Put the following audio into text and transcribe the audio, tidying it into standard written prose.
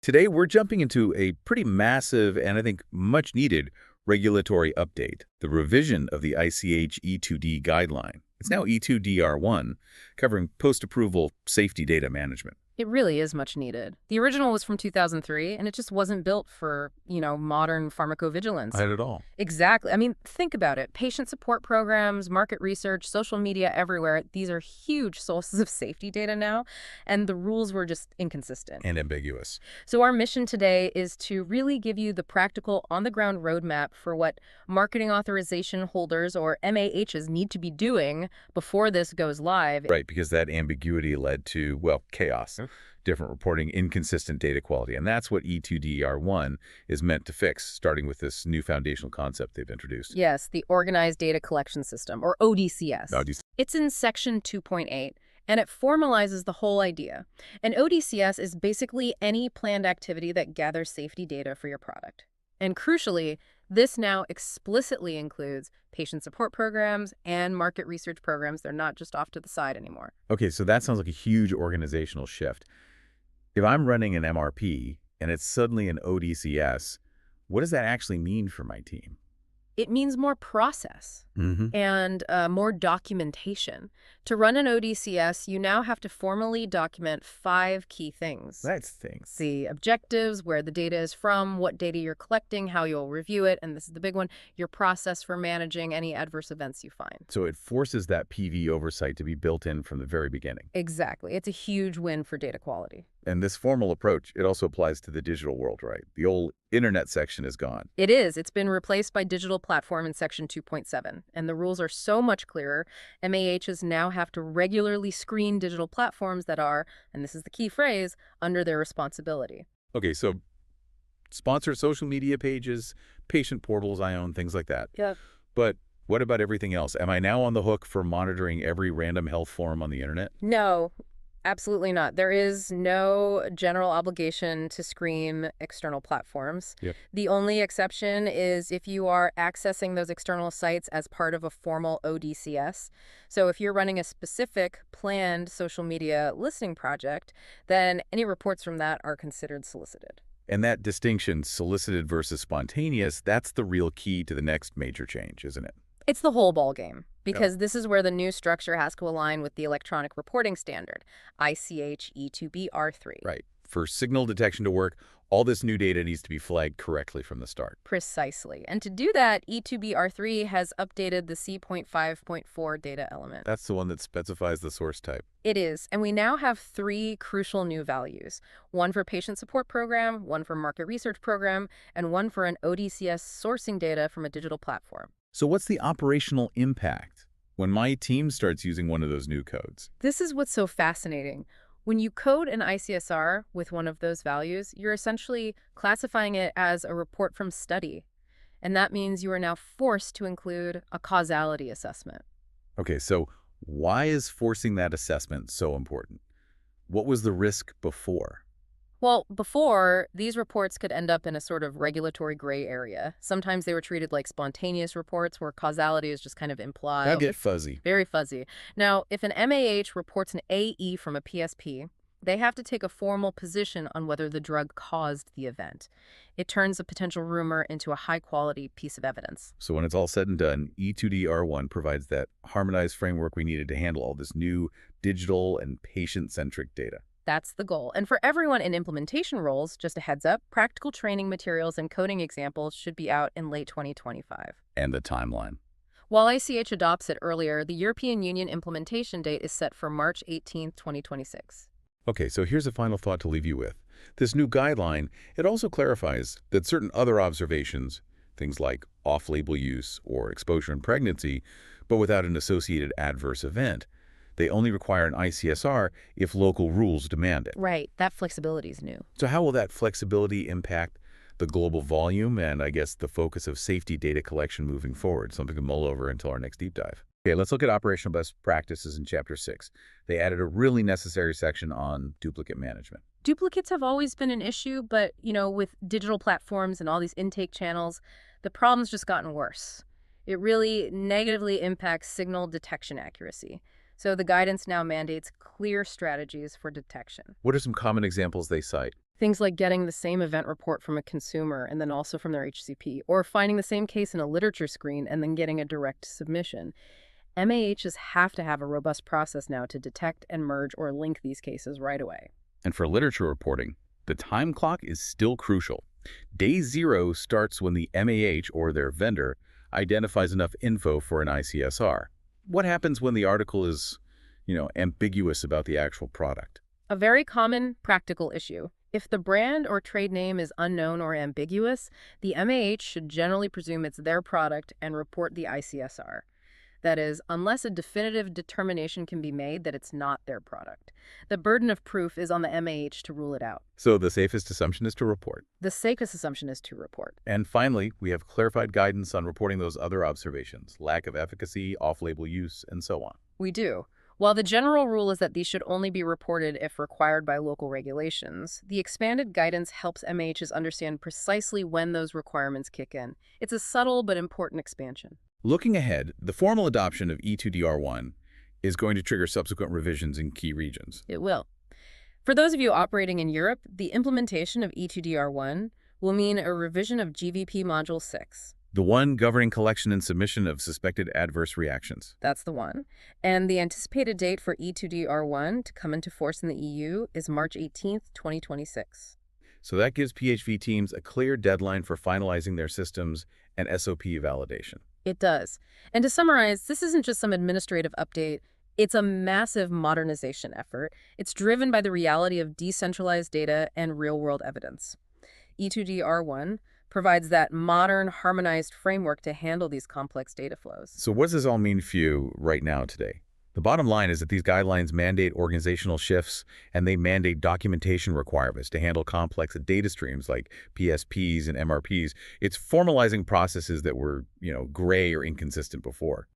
Today, we're jumping into a pretty massive and I think much needed regulatory update, the revision of the ICH E2D guideline. It's now E2DR1, covering post-approval safety data management. It really is much needed. The original was from 2003, and it just wasn't built for, modern pharmacovigilance. Not at all. Exactly. I mean, think about it. Patient support programs, market research, social media everywhere. These are huge sources of safety data now, and the rules were just inconsistent. And ambiguous. So our mission today is to really give you the practical, on-the-ground roadmap for what marketing authorization holders, or MAHs, need to be doing before this goes live. Right, because that ambiguity led to, well, chaos. Different reporting, inconsistent data quality. And that's what E2DR1 is meant to fix, starting with this new foundational concept they've introduced. Yes, the Organized Data Collection System, or ODCS. ODCS. It's in Section 2.8, and it formalizes the whole idea. An ODCS is basically any planned activity that gathers safety data for your product. And crucially, this now explicitly includes patient support programs and market research programs. They're not just off to the side anymore. Okay, so that sounds like a huge organizational shift. If I'm running an MRP and it's suddenly an ODCS, what does that actually mean for my team? It means more process and more documentation. To run an ODCS, you now have to formally document 5 key things. That's things. The objectives, where the data is from, what data you're collecting, how you'll review it, and this is the big one, your process for managing any adverse events you find. So it forces that PV oversight to be built in from the very beginning. Exactly. It's a huge win for data quality. And this formal approach, it also applies to the digital world, right? The old internet section is gone. It is. It's been replaced by digital platform in Section 2.7. And the rules are so much clearer. MAHs now have to regularly screen digital platforms that are, and this is the key phrase, under their responsibility. Okay, so sponsored social media pages, patient portals I own, things like that. Yep. But what about everything else? Am I now on the hook for monitoring every random health forum on the internet? No. Absolutely not. There is no general obligation to screen external platforms. Yep. The only exception is if you are accessing those external sites as part of a formal ODCS. So if you're running a specific planned social media listening project, then any reports from that are considered solicited. And that distinction, solicited versus spontaneous, that's the real key to the next major change, isn't it? It's the whole ballgame, because this is where the new structure has to align with the electronic reporting standard, ICH E2D R3. Right. For signal detection to work, all this new data needs to be flagged correctly from the start. Precisely. And to do that, E2D R3 has updated the C.5.4 data element. That's the one that specifies the source type. It is. And we now have 3 crucial new values. One for patient support program, one for market research program, and one for an ODCS sourcing data from a digital platform. So what's the operational impact when my team starts using one of those new codes? This is what's so fascinating. When you code an ICSR with one of those values, you're essentially classifying it as a report from study. And that means you are now forced to include a causality assessment. Okay, so why is forcing that assessment so important? What was the risk before? Well, before, these reports could end up in a sort of regulatory gray area. Sometimes they were treated like spontaneous reports where causality is just kind of implied. That'll get fuzzy. Very fuzzy. Now, if an MAH reports an AE from a PSP, they have to take a formal position on whether the drug caused the event. It turns a potential rumor into a high-quality piece of evidence. So when it's all said and done, E2DR1 provides that harmonized framework we needed to handle all this new digital and patient-centric data. That's the goal. And for everyone in implementation roles, just a heads up, practical training materials and coding examples should be out in late 2025. And the timeline. While ICH adopts it earlier, the European Union implementation date is set for March 18, 2026. Okay, so here's a final thought to leave you with. This new guideline, it also clarifies that certain other observations, things like off-label use or exposure in pregnancy, but without an associated adverse event, they only require an ICSR if local rules demand it. Right. That flexibility is new. So how will that flexibility impact the global volume and, I guess, the focus of safety data collection moving forward? Something to mull over until our next deep dive. Okay, let's look at operational best practices in Chapter 6. They added a really necessary section on duplicate management. Duplicates have always been an issue, but, with digital platforms and all these intake channels, the problem's just gotten worse. It really negatively impacts signal detection accuracy. So the guidance now mandates clear strategies for detection. What are some common examples they cite? Things like getting the same event report from a consumer and then also from their HCP, or finding the same case in a literature screen and then getting a direct submission. MAHs have to have a robust process now to detect and merge or link these cases right away. And for literature reporting, the time clock is still crucial. Day 0 starts when the MAH, or their vendor, identifies enough info for an ICSR. What happens when the article is, ambiguous about the actual product? A very common practical issue. If the brand or trade name is unknown or ambiguous, the MAH should generally presume it's their product and report the ICSR. That is, unless a definitive determination can be made that it's not their product. The burden of proof is on the MAH to rule it out. So the safest assumption is to report. The safest assumption is to report. And finally, we have clarified guidance on reporting those other observations, lack of efficacy, off-label use, and so on. We do. While the general rule is that these should only be reported if required by local regulations, the expanded guidance helps MAHs understand precisely when those requirements kick in. It's a subtle but important expansion. Looking ahead, the formal adoption of E2DR1 is going to trigger subsequent revisions in key regions. It will. For those of you operating in Europe, the implementation of E2DR1 will mean a revision of GVP Module 6. The one governing collection and submission of suspected adverse reactions. That's the one. And the anticipated date for E2DR1 to come into force in the EU is March 18th, 2026. So that gives PHV teams a clear deadline for finalizing their systems and SOP validation. It does. And to summarize, this isn't just some administrative update. It's a massive modernization effort. It's driven by the reality of decentralized data and real-world evidence. E2DR1 provides that modern, harmonized framework to handle these complex data flows. So what does this all mean for you right now today? The bottom line is that these guidelines mandate organizational shifts, and they mandate documentation requirements to handle complex data streams like PSPs and MRPs. It's formalizing processes that were, gray or inconsistent before.